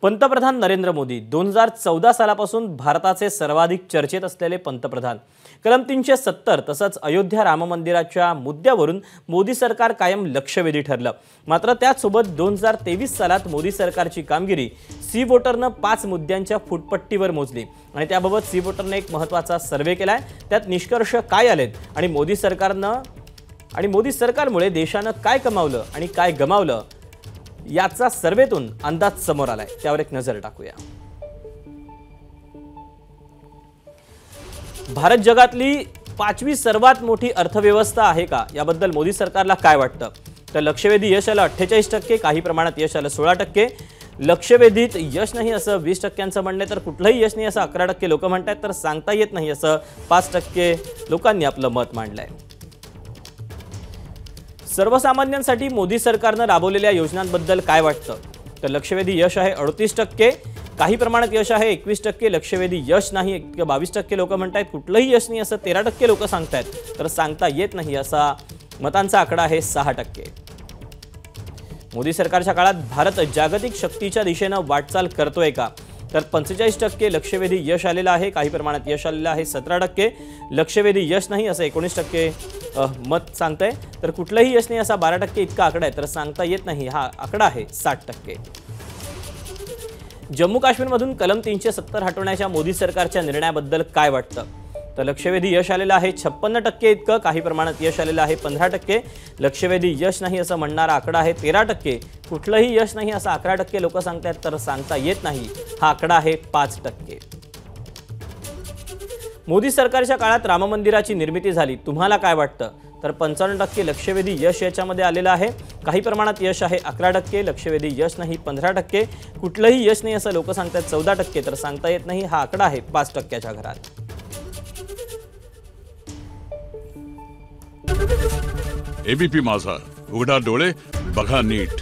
पंतप्रधान नरेंद्र मोदी 2014 सालापासून भारताचे सर्वाधिक चर्चेत असलेले पंतप्रधान। कलम 370 तसंच अयोध्या राम मंदिराच्या मुद्द्यावरून मोदी सरकार कायम लक्षवेधी ठरलं। मात्र त्याचसोबत 2023 सालात मोदी सरकारची कामगिरी सी वोटरने 5 मुद्द्यांच्या फुटपट्टीवर मोजली आणि त्याबाबत सी वोटरने एक महत्त्वाचा सर्वे केलाय। त्यात निष्कर्ष काय आलेत आणि मोदी सरकारमुळे देशाने काय कमावलं आणि काय गमावलं याचा सर्वेतून अंदाज समोर आलाय। त्यावर एक नजर टाकूया। भारत जगातली 5वी सर्वात मोठी अर्थव्यवस्था आहे का याबद्दल मोदी सरकारला काय वाटतं? तर लक्षवेधी यश आलं 48%, काही प्रमाणात यश आलं 16%। लक्षवेधीत यश नाही असं 20%चं म्हणणे, तर कुठलंही यश नाही असं 11% लोक म्हणतात, तर सांगता येत नाही असं 5% लोकांनी आपलं मत मांडलंय। सर्वसामान्यांसाठी मोदी सरकारने राबवलेल्या योजनांबद्दल काय वाटतं? तर लक्षवेधी यश आहे 38%, काही प्रमाणात यश आहे 21%, लक्षवेधी यश नाही 22% लोक म्हणतात, कुठलंही यश नाही असं 13% लोक सांगतात, तर सांगता येत नाही असा मतांचा आकडा आहे 6%। मोदी सरकारच्या काळात भारत जागतिक शक्तीच्या दिशेने वाटचाल करतोय का? तर 45% लक्षवेधी यश आलेलं आहे, काही प्रमाणात यश आलेलं आहे 17%, लक्षवेधी यश नाही असं 19% मत सांगतंय, तर कुठलंही यश नाही असा 12% इतका आकडा आहे, तर सांगता येत नाही हा आकडा आहे 60%। जम्मू काश्मीरमधून कलम 370 हटवण्याच्या मोदी सरकारच्या निर्णयाबद्दल काय वाटतं? तर लक्षवेधी यश आलेलं आहे 56% इतकं, काही प्रमाणात यश आलेलं आहे 15%, लक्षवेधी यश नाही असं म्हणणारा आकडा आहे 13%, कुठलंही यश नाही असं 11% लोक सांगतात, तर सांगता येत नाही हा आकडा आहे 5%। मोदी सरकारच्या काळात राम मंदिराची निर्मिती झाली, तुम्हाला काय वाटतं? तर 55% लक्षवेधी यश याच्यामध्ये आलेलं आहे, काही प्रमाणात यश आहे 11%, लक्षवेधी यश नाही 15%, कुठलंही यश नाही असं लोक सांगतात 14%, तर सांगता येत नाही हा आकडा आहे 5%च्या घरात। एबीपी माझा, उघडा डोळे बघा नीट।